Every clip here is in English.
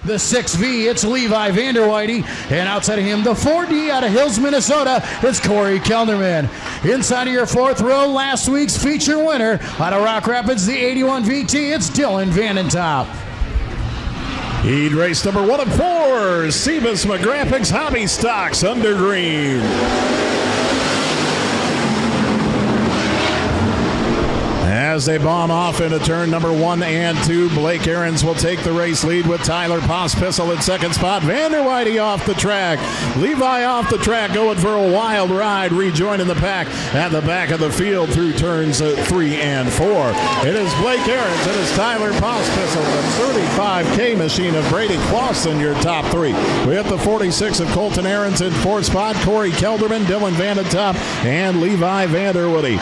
The 6V, it's Levi Vanderweide, and outside of him, the 4D out of Hills, Minnesota, it's Corey Kelderman. Inside of your fourth row, last week's feature winner out of Rock Rapids, the 81 VT, it's Dylan Vandentop. Heat race number 1 of 4, Sebus McGrathic's Hobby Stocks under green. As they bomb off into turn number 1 and 2, Blake Ahrens will take the race lead with Tyler Pospisil in second spot. Vanderweide off the track. Levi off the track going for a wild ride, rejoining the pack at the back of the field through turns 3 and 4. It is Blake Ahrens, it is Tyler Pospisil, the 35K machine of Brady Clausen, your top 3. We have the 46 of Colton Ahrens in 4th spot, Corey Kelderman, Dylan Vandentop, and Levi Vanderweide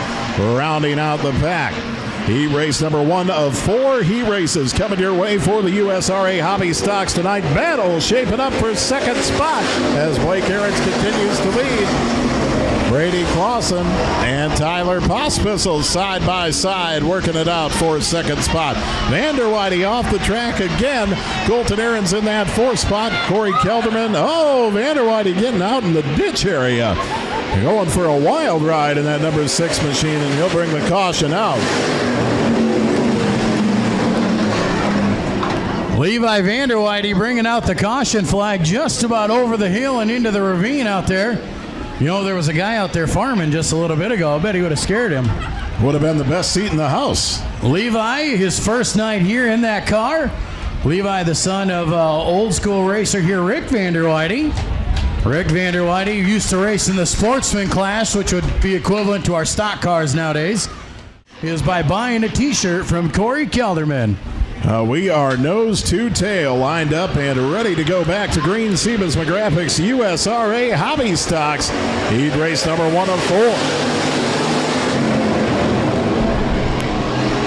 rounding out the pack. Heat race number 1 of 4 heat races coming your way for the USRA Hobby Stocks tonight. Battle shaping up for second spot as Blake Ahrens continues to lead. Brady Clausen and Tyler Pospisil side by side working it out for second spot. Vanderweide off the track again. Colton Ahrens in that 4th spot. Corey Kelderman. Oh, Vanderweide getting out in the ditch area. Going for a wild ride in that number 6 machine, and he'll bring the caution out. Levi Vanderweide bringing out the caution flag just about over the hill and into the ravine out there. You know, there was a guy out there farming just a little bit ago. I bet he would have scared him. Would have been the best seat in the house. Levi, his first night here in that car. Levi, the son of old school racer here, Rick Vanderweide. Rick Vanderweide used to race in the sportsman class, which would be equivalent to our stock cars nowadays, is by buying a t-shirt from Corey Kelderman. We are nose to tail lined up and ready to go back to green. Sebus McGrathic's USRA Hobby Stocks. Heat race number 1 of 4.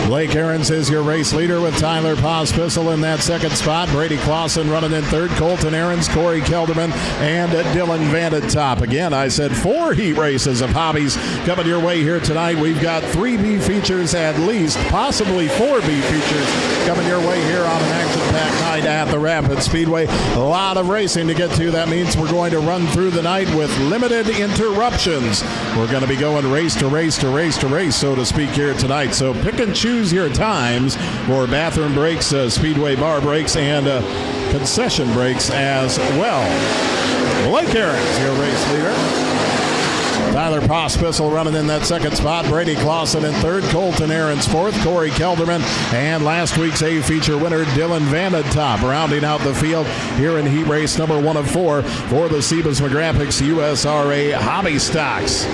Blake Ahrens is your race leader with Tyler Pospisil in that second spot. Brady Clausen running in third. Colton Ahrens, Corey Kelderman, and Dylan Vandentop. Again, I said 4 heat races of hobbies coming your way here tonight. We've got 3 B features at least, possibly 4 B features coming your way here on an action-packed night at the Rapid Speedway. A lot of racing to get to. That means we're going to run through the night with limited interruptions. We're going to be going race to race to race to race, so to speak, here tonight. So pick and choose your times for bathroom breaks, speedway bar breaks, and concession breaks as well. Blake Ahrens, your race leader. Tyler Pospisil running in that second spot. Brady Clausen in third. Colton Ahrens 4th. Corey Kelderman and last week's A feature winner Dylan Vandentop rounding out the field here in heat race number 1 of 4 for the Sebus McGrathic's USRA Hobby Stocks.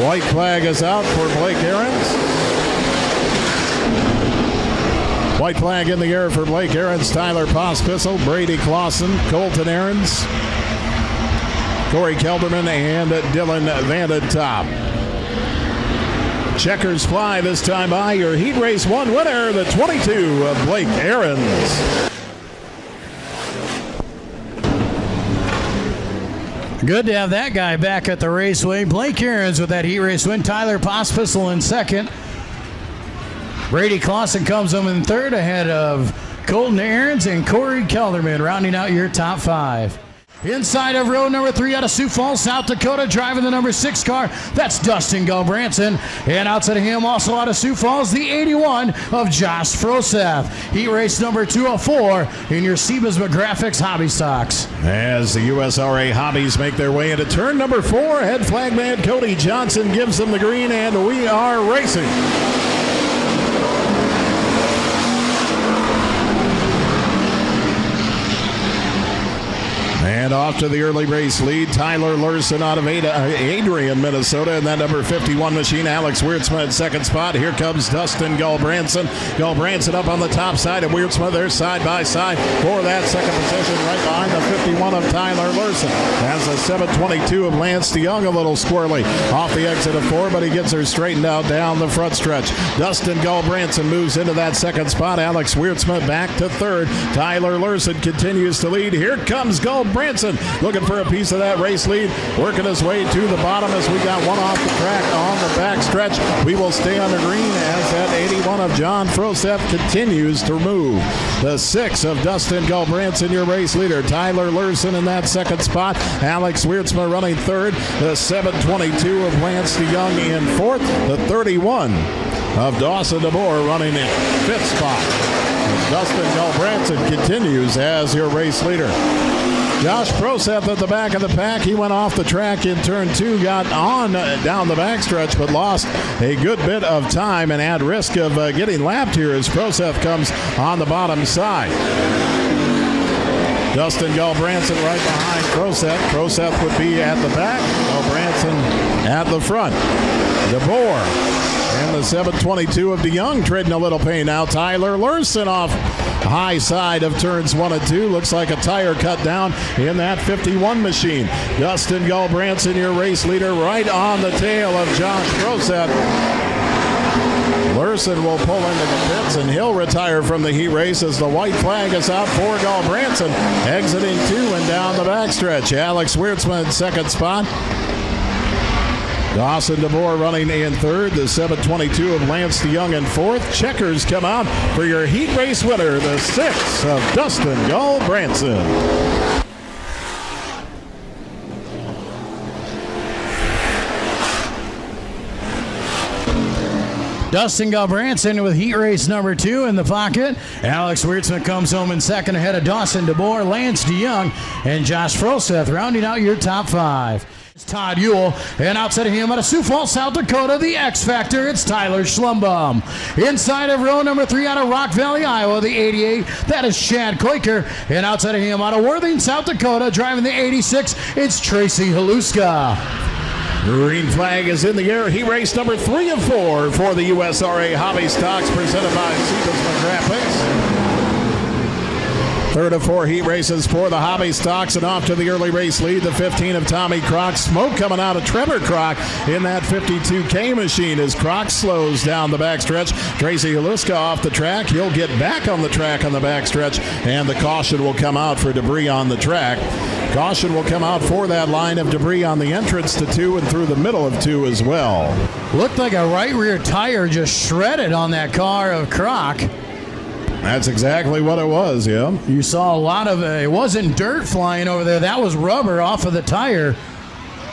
White flag is out for Blake Ahrens. White flag in the air for Blake Ahrens, Tyler Pospisil, Brady Clausen, Colton Ahrens, Corey Kelderman, and Dylan Vandentop. Checkers fly this time by your Heat Race 1 winner, the 22 of Blake Ahrens. Good to have that guy back at the raceway. Blake Ahrens with that heat race win. Tyler Pospisil in second. Brady Clausen comes home in third ahead of Colton Ahrens and Corey Kelderman rounding out your top 5. Inside of row number 3 out of Sioux Falls, South Dakota, driving the number 6 car, that's Dustin Galbranson. And outside of him, also out of Sioux Falls, the 81 of Josh Froseth. Heat race number 2 of 4 in your Sebus McGrathic's Hobby Stocks. As the USRA Hobbies make their way into turn number 4, head flagman Cody Johnson gives them the green, and we are racing. And off to the early race lead, Tyler Larson out of Adrian, Minnesota, and that number 51 machine, Alex Wiertsma in second spot. Here comes Dustin Galbranson. Galbranson up on the top side of Wiertsma. They're side by side for that second position, right behind the 51 of Tyler Larson. Has a 722 of Lance DeYoung, a little squirrely off the exit of 4, but he gets her straightened out down the front stretch. Dustin Galbranson moves into that second spot. Alex Wiertsma back to third. Tyler Larson continues to lead. Here comes Galbranson position, looking for a piece of that race lead, working his way to the bottom as we got one off the track on the back stretch. We will stay on the green as that 81 of John Froseth continues to move. The 6 of Dustin Gulbranson, your race leader. Tyler Lurson in that second spot. Alex Wiertzma running third. The 722 of Lance DeYoung in fourth. The 31 of Dawson DeBoer running in fifth spot. Dustin Gulbranson continues as your race leader. Josh Froseth at the back of the pack. He went off the track in turn 2, got on down the backstretch, but lost a good bit of time and at risk of getting lapped here as Froseth comes on the bottom side. Dustin Gulbranson right behind Froseth. Froseth would be at the back, Gulbranson at the front. DeBoer and the 722 of DeYoung trading a little pain now. Tyler Lurson off high side of turns 1 and 2. Looks like a tire cut down in that 51 machine. Dustin Gulbranson, your race leader, right on the tail of Josh Froseth. Lurson will pull into the pits and he'll retire from the heat race as the white flag is out for Gulbranson. Exiting 2 and down the backstretch. Alex Wiertzma in second spot. Dawson DeBoer running in third. The 722 of Lance DeYoung in fourth. Checkers come out for your heat race winner, the 6 of Dustin Gulbranson. Dustin Gulbranson with heat race number 2 in the pocket. Alex Wiertzma comes home in second ahead of Dawson DeBoer, Lance DeYoung, and Josh Froseth rounding out your top 5. It's Todd Ewell, and outside of him out of Sioux Falls, South Dakota, the X Factor, it's Tyler Schlumbum. Inside of row number 3 out of Rock Valley, Iowa, the 88, that is Chad Koiker. And outside of him out of Worthing, South Dakota, driving the 86, it's Tracy Haluska. Green flag is in the air. Heat race number 3 of 4 for the USRA Hobby Stocks presented by Siebesman Graphics. Third of 4 heat races for the Hobby Stocks, and off to the early race lead, the 15 of Tommy Croc. Smoke coming out of Trevor Croc in that 52K machine as Croc slows down the backstretch. Tracy Haluska off the track. He'll get back on the track on the backstretch, and the caution will come out for debris on the track. Caution will come out for that line of debris on the entrance to 2 and through the middle of 2 as well. Looked like a right rear tire just shredded on that car of Croc. That's exactly what it was, yeah. You saw a lot of it wasn't dirt flying over there. That was rubber off of the tire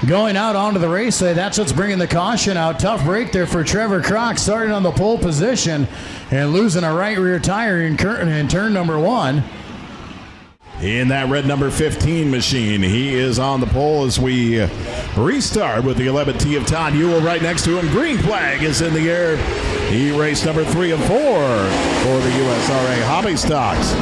going out onto the raceway. That's what's bringing the caution out. Tough break there for Trevor Croc, starting on the pole position and losing a right rear tire in turn number 1. In that red number 15 machine, he is on the pole as we restart with the 11T of Todd Ewell right next to him. Green flag is in the air. Heat race number 3 of 4 for the USRA Hobby Stocks.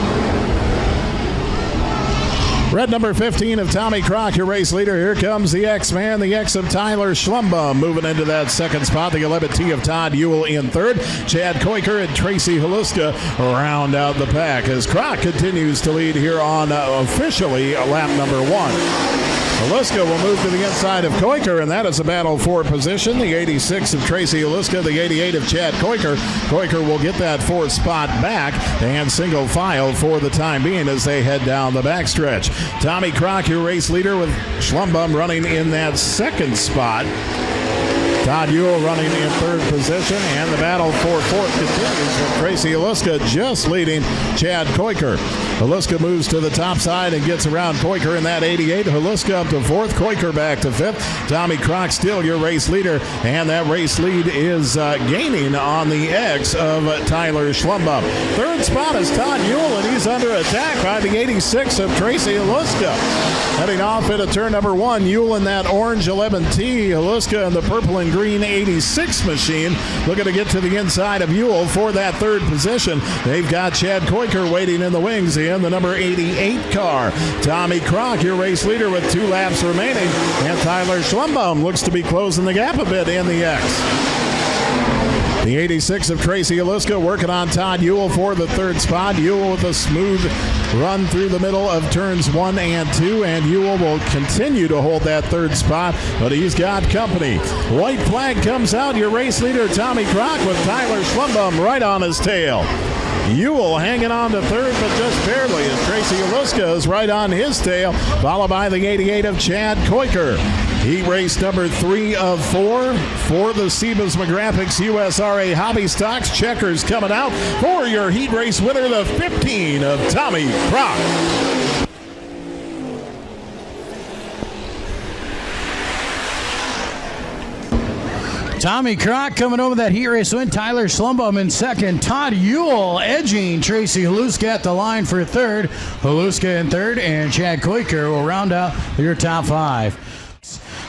Red number 15 of Tommy Croc, your race leader. Here comes the X-Man, the X of Tyler Schlumbum, moving into that second spot. The 11T of Todd Ewell in third. Chad Koiker and Tracy Haluska round out the pack as Croc continues to lead here on officially lap number 1. Haluska will move to the inside of Koiker, and that is a battle for position. The 86 of Tracy Haluska, the 88 of Chad Koiker. Koiker will get that 4th spot back and single file for the time being as they head down the backstretch. Tommy Croc, your race leader, with Schlumbum running in that 2nd spot. Todd Ewell running in 3rd position, and the battle for 4th continues with Tracy Haluska just leading Chad Koiker. Haluska moves to the top side and gets around Koiker in that 88. Haluska up to 4th, Koiker back to 5th. Tommy Croc still your race leader, and that race lead is gaining on the X of Tyler Schlumbum. 3rd spot is Todd Ewell, and he's under attack by the 86 of Tracy Haluska. Heading off into turn number 1, Ewell in that orange 11T, Haluska in the purple and green 86 machine, looking to get to the inside of Ewell for that 3rd position. They've got Chad Koiker waiting in the wings in the number 88 car. Tommy Croc, your race leader, with 2 laps remaining, and Tyler Schlumbum looks to be closing the gap a bit in the X. The 86 of Tracy Haluska working on Todd Ewell for the 3rd spot. Ewell with a smooth run through the middle of turns 1 and 2, and Ewell will continue to hold that 3rd spot, but he's got company. White flag comes out, your race leader Tommy Croc with Tyler Schlumbum right on his tail. Ewell hanging on to third, but just barely as Tracy Aluska is right on his tail, followed by the 88 of Chad Koiker. Heat race number 3 of 4 for the Sebas McGraphics USRA Hobby Stocks. Checkers coming out for your heat race winner, the 15 of Tommy Crock. Tommy Crock coming over that heat race win. Tyler Schlumbaum in second. Todd Ewell edging Tracy Haluska at the line for third. Haluska in third, and Chad Koiker will round out your top 5.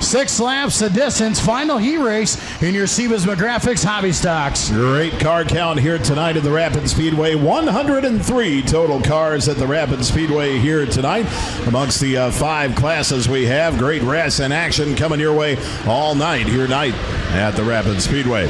6 laps the distance. Final heat race in your Sebas McGraphics Hobby Stocks. Great car count here tonight at the Rapid Speedway. 103 total cars at the Rapid Speedway here tonight. Amongst the 5 classes we have. Great racing action coming your way all night here tonight at the Rapid Speedway.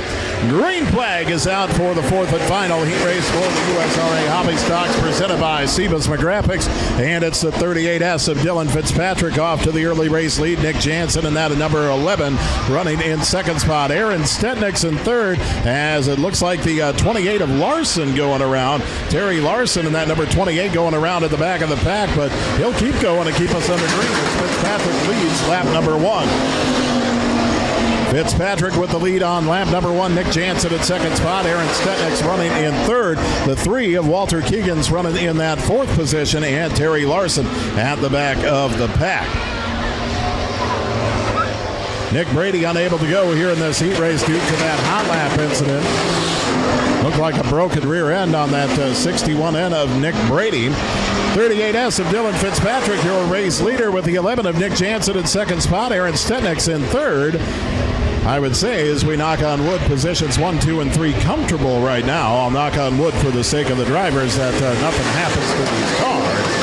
Green flag is out for the 4th and final heat race for the USRA Hobby Stocks presented by Sebas McGraphics. And it's the 38S of Dylan Fitzpatrick off to the early race lead. Nick Jansen and that at number 11 running in second spot. Aaron Stetnick's in third, as it looks like the 28 of Larson going around. Terry Larson and that number 28 going around at the back of the pack, but he'll keep going and keep us under green as Fitzpatrick leads lap number 1. Fitzpatrick with the lead on lap number 1. Nick Jansen at second spot. Aaron Stetnick's running in third. The 3 of Walter Keegan's running in that 4th position, and Terry Larson at the back of the pack. Nick Brady unable to go here in this heat race due to that hot lap incident. Looked like a broken rear end on that 61N of Nick Brady. 38S of Dylan Fitzpatrick, your race leader, with the 11 of Nick Jansen in second spot. Aaron Stetnick's in third. I would say, as we knock on wood, positions 1, 2, and 3 comfortable right now. I'll knock on wood for the sake of the drivers that nothing happens to these cars.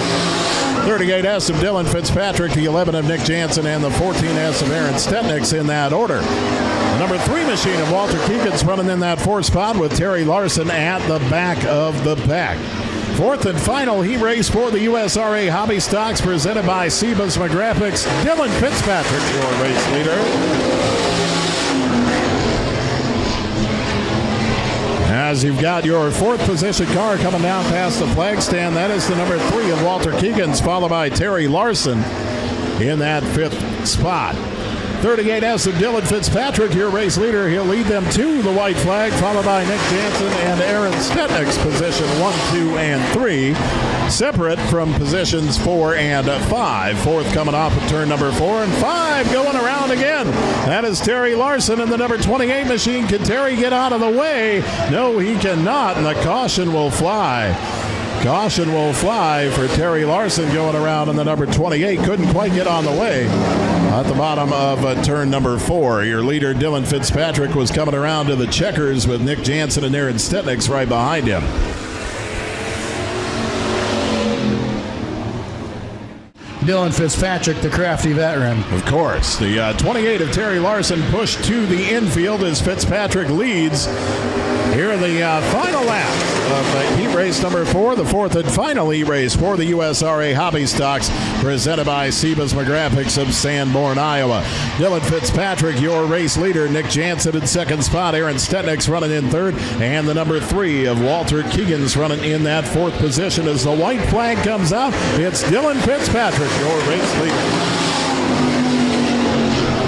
38S of Dylan Fitzpatrick, the 11 of Nick Jansen, and the 14S of Aaron Stetnick's in that order. The number 3 machine of Walter Keegan's running in that 4th spot with Terry Larson at the back of the pack. 4th and final heat race for the USRA Hobby Stocks presented by Sebas McGraphics. Dylan Fitzpatrick, your race leader. As you've got your 4th position car coming down past the flag stand, that is the number 3 of Walter Keegan's, followed by Terry Larson in that 5th spot. 38S of Dylan Fitzpatrick, your race leader. He'll lead them to the white flag, followed by Nick Jansen and Aaron Stetnick's position 1, 2, and 3. Separate from positions 4 and 5. 4th coming off of turn number 4, and 5 going around again. That is Terry Larson and the number 28 machine. Can Terry get out of the way? No, he cannot, and the caution will fly. Caution will fly for Terry Larson going around in the number 28. Couldn't quite get on the way at the bottom of turn number 4. Your leader, Dylan Fitzpatrick, was coming around to the checkers with Nick Jansen and Aaron Stetnick's right behind him. Dylan Fitzpatrick, the crafty veteran. Of course. The 28 of Terry Larson pushed to the infield as Fitzpatrick leads. Here in the final lap of heat race number 4, the 4th and final heat race for the USRA Hobby Stocks, presented by Sebas McGraphics of Sanborn, Iowa. Dylan Fitzpatrick, your race leader. Nick Jansen in second spot. Aaron Stetnick's running in third. And the number 3 of Walter Keegan's running in that 4th position. As the white flag comes out, it's Dylan Fitzpatrick, your race leader.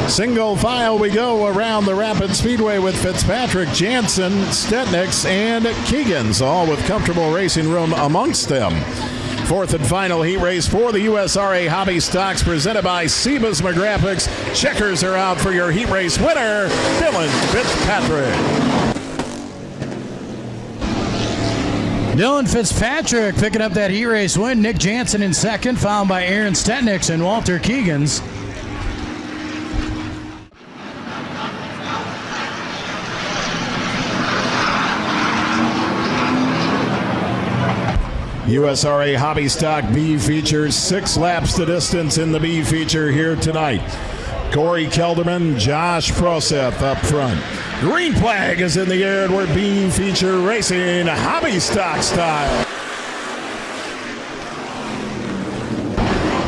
Single file we go around the Rapid Speedway with Fitzpatrick, Jansen, Stetnick's, and Keegan's, all with comfortable racing room amongst them. 4th and final heat race for the USRA Hobby Stocks presented by Sebas McGraphics. Checkers are out for your heat race winner, Dylan Fitzpatrick. Dylan Fitzpatrick picking up that heat race win. Nick Jansen in second, followed by Aaron Stetnick's and Walter Keegan's. USRA Hobby Stock B features 6 laps to distance in the B feature here tonight. Corey Kelderman, Josh Proseth up front. Green flag is in the air, and we're B feature racing Hobby Stock style.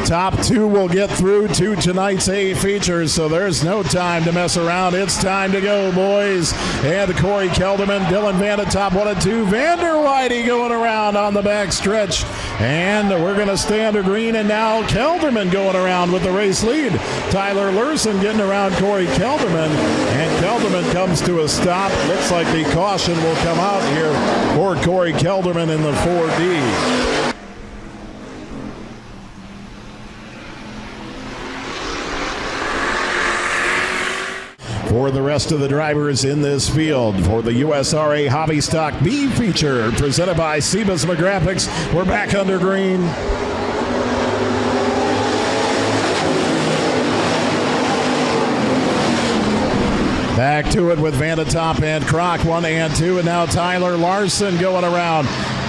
Top two will get through to tonight's A features, so there's no time to mess around. It's time to go, boys. And Corey Kelderman, Dylan Vandertop, 1 and 2. Vander Whitey going around on the back stretch. And we're going to stay under green, and now Kelderman going around with the race lead. Tyler Lurson getting around Corey Kelderman, and Kelderman comes to a stop. Looks like the caution will come out here for Corey Kelderman in the 4D. For the rest of the drivers in this field, for the USRA Hobby Stock B feature presented by Sebas McGraphics, we're back under green. Back to it with Vandertop and Kroc, 1 and 2, and now Tyler Larson going around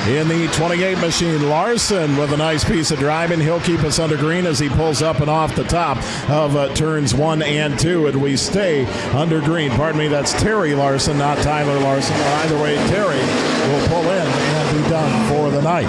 in the 28 machine. Larson with a nice piece of driving. He'll keep us under green as he pulls up and off the top of turns 1 and 2, and we stay under green. Pardon me, that's Terry Larson, not Tyler Larson. Either way, Terry will pull in and be done for the night.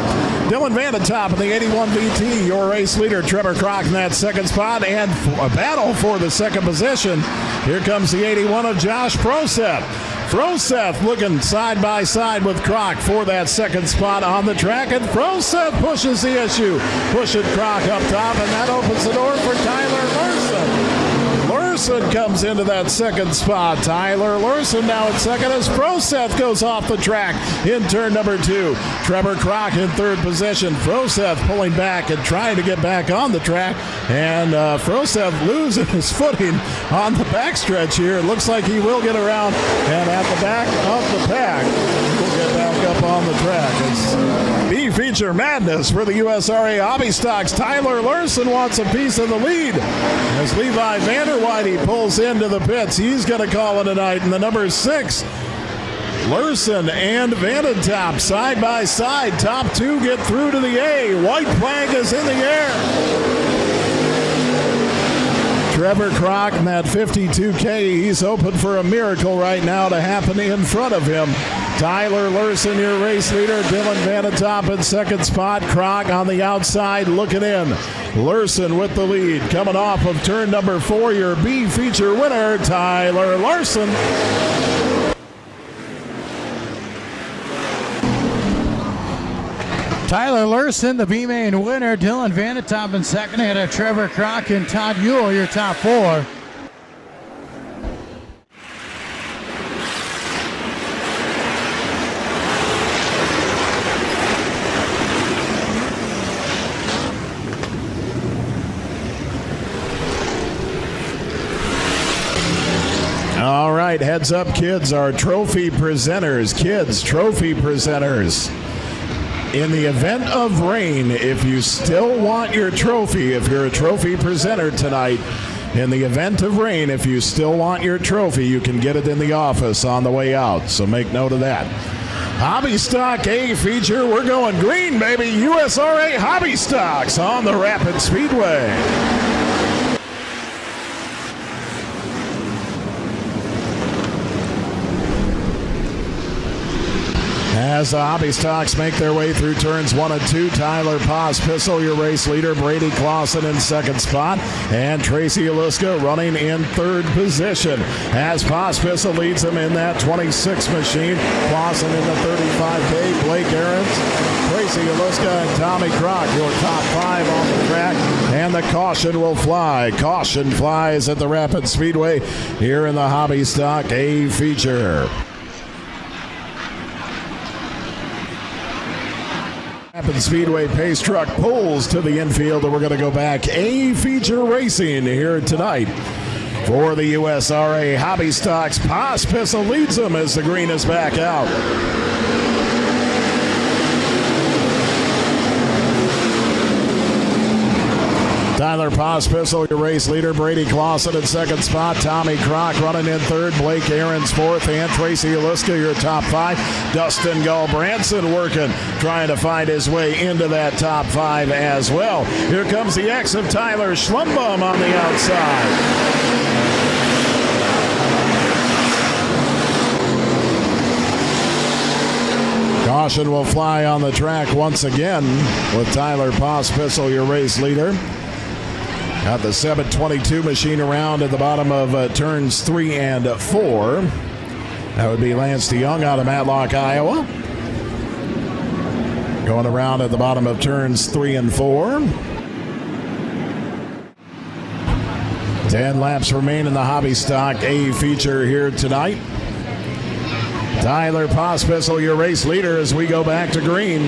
Dylan Vandertop in the 81 VT, your race leader. Trevor Kroc in that second spot, and a battle for the second position. Here comes the 81 of Josh Proseth. Proseth looking side by side with Kroc for that second spot on the track, and Proseth pushes the issue, pushing Kroc up top, and that opens the door for Tyler Larson. Larson comes into that second spot. Tyler Larson now at second as Proseth goes off the track in turn number 2. Trevor Kroc in third position. Proseth pulling back and trying to get back on the track, and Proseth losing his footing on the backstretch here. It looks like he will get around, and at the back of the pack, we'll get back up on the track. It's B-feature madness for the USRA Hobby Stocks. Tyler Larson wants a piece of the lead as Levi Vanderwhite pulls into the pits. He's going to call it a night in the number 6. Larson and Vandertop side by side. Top two get through to the A. White flag is in the air. Trevor Kroc in that 52K. He's open for a miracle right now to happen in front of him. Tyler Larson, your race leader. Dylan Vandertop in second spot. Kroc on the outside looking in. Larson with the lead. Coming off of turn number 4, your B feature winner, Tyler Larson. Tyler Larson, the B-main winner. Dylan Vandertop in second, ahead of Trevor Kroc and Todd Ewell, your top 4. All right, heads up, kids, our trophy presenters. Kids, trophy presenters. In the event of rain, if you still want your trophy, if you're a trophy presenter tonight, in the event of rain, if you still want your trophy, you can get it in the office on the way out, so make note of that. Hobby Stock A feature, we're going green, baby. USRA Hobby Stocks on the Rapid Speedway. As the Hobby Stocks make their way through turns 1 and 2, Tyler Pospisil, your race leader. Brady Clausen in second spot, and Tracy Aluska running in third position as Pospisil leads them in that 26 machine. Clausen in the 35K. Blake Ahrens, Tracy Aluska, and Tommy Kroc, your top 5 on the track, and the caution will fly. Caution flies at the Rapid Speedway here in the Hobby Stock A feature. Rapid Speedway pace truck pulls to the infield, and we're going to go back A feature racing here tonight. For the USRA Hobby Stocks, Pospisil leads them as the green is back out. Tyler Pospisil, your race leader. Brady Clausen in second spot. Tommy Kroc running in third. Blake Ahrens fourth. And Tracy Aluska, your top 5. Dustin Gulbranson working, trying to find his way into that top 5 as well. Here comes the X of Tyler Schlumbaum on the outside. Caution will fly on the track once again with Tyler Pospisil, your race leader. Got the 722 machine around at the bottom of turns 3 and 4. That would be Lance DeYoung out of Matlock, Iowa. Going around at the bottom of turns 3 and 4. 10 laps remain in the Hobby Stock A feature here tonight. Tyler Pospisil, your race leader as we go back to green.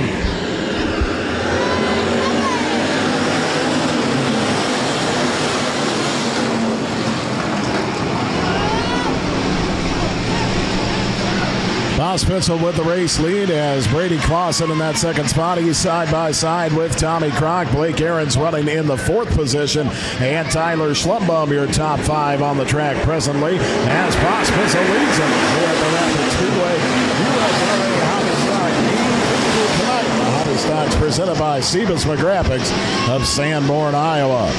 Pospisil with the race lead as Brady Clausen in that second spot. He's side by side with Tommy Kroc. Blake Ahrens running in the 4th position. And Tyler Schlumbaum, your top 5 on the track presently, as Pospisil leads him here at the Rapid Speedway. USRA Hobby Stock tonight. The Hobby Stock's presented by Sebus McGraphics of Sanborn, Iowa.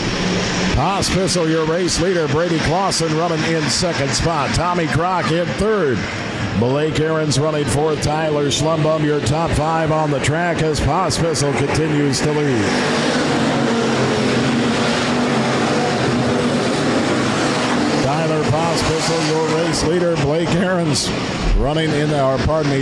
Pospisil, your race leader. Brady Clausen running in second spot. Tommy Kroc in third. Blake Ahrens running fourth. Tyler Schlumbaum, your top 5 on the track as Pospisil continues to lead. Tyler Pospisil, your race leader. Blake Ahrens running in,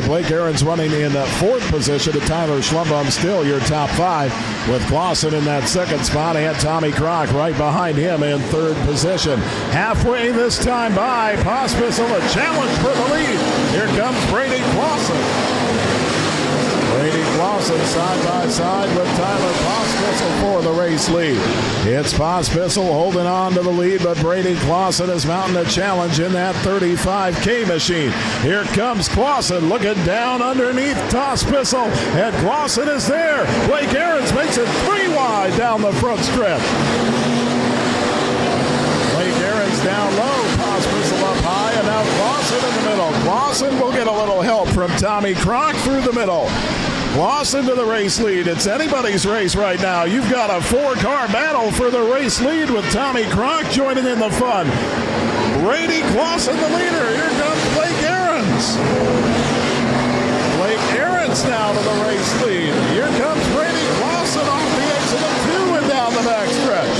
Blake Ahrens running in 4th position to Tyler Schlumbaum, still your top 5, with Clausen in that second spot and Tommy Kroc right behind him in 3rd position. Halfway this time by Pospisil, a challenge for the lead. Here comes Brady Clausen. Brady Clausen side by side with Tyler Pospisil for the race lead. It's Pospisil holding on to the lead, but Brady Clausen is mounting a challenge in that 35K machine. Here comes Clausen looking down underneath Pospisil, and Clausen is there. Blake Ahrens makes it 3 wide down the front stretch. Blake Ahrens down low, Pospisil up high, and now Clausen in the middle. Clausen will get a little help from Tommy Kroc through the middle. Clausen to the race lead. It's anybody's race right now. You've got a 4-car battle for the race lead with Tommy Kroc joining in the fun. Brady Clausen the leader. Here comes Blake Ahrens. Blake Ahrens now to the race lead. Here comes Brady Clausen off the exit of 2 and down the back stretch.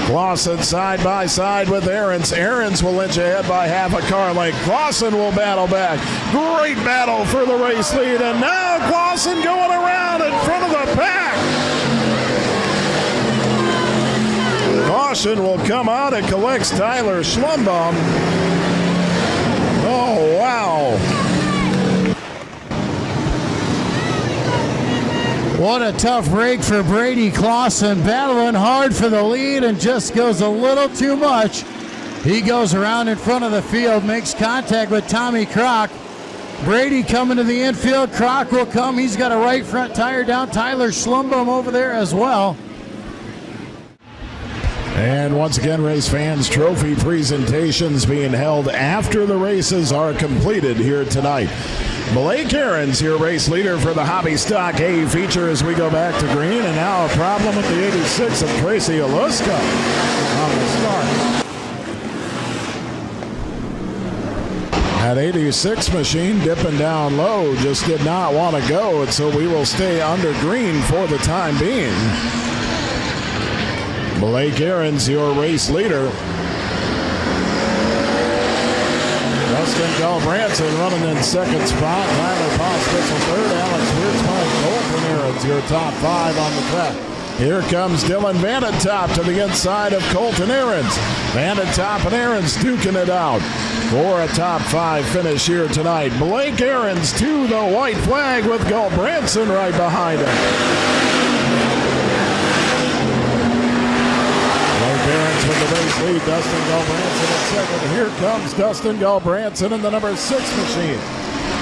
Clausen side by side with Ahrens. Ahrens will inch ahead by half a car length. Clausen will battle back. Great battle for the race lead. And now Clausen going around in front of the pack. Caution will come out and collects Tyler Schlumbaum. Oh, wow. What a tough break for Brady Clausen, battling hard for the lead and just goes a little too much. He goes around in front of the field, makes contact with Tommy Kroc. Brady coming to the infield. Kroc will come. He's got a right front tire down. Tyler Schlumbaum over there as well. And once again, race fans, trophy presentations being held after the races are completed here tonight. Blake Ahrens, your race leader for the Hobby Stock A feature as we go back to green. And now a problem with the 86 of Tracy Aluska on the start. That 86 machine dipping down low just did not want to go, and so we will stay under green for the time being. Blake Ahrens, your race leader. Dustin Galbranson running in second spot. Tyler Pospisil third. Alex Wiertzman, Colton Ahrens, your top 5 on the track. Here comes Dylan Vanentop to the inside of Colton Ahrens. Vanentop and Ahrens duking it out for a top 5 finish here tonight. Blake Ahrens to the white flag with Galbranson right behind him. Ahrens with the race lead. Dustin Galbranson in second. Here comes Dustin Galbranson in the number 6 machine.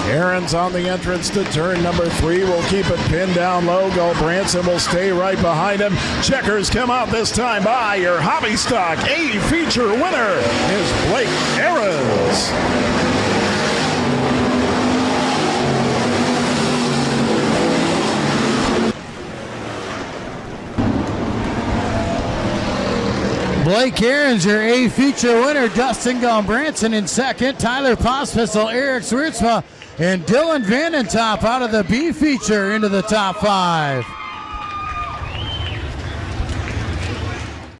Ahrens on the entrance to turn number 3 will keep it pinned down low. Galbranson will stay right behind him. Checkers come out this time by. Your Hobby Stock A feature winner is Blake Ahrens. Blake Ahrens, your A feature winner. Dustin Galbranson in second. Tyler Pospisil, Eric Wiertzma, and Dylan Vanentop out of the B feature into the top 5.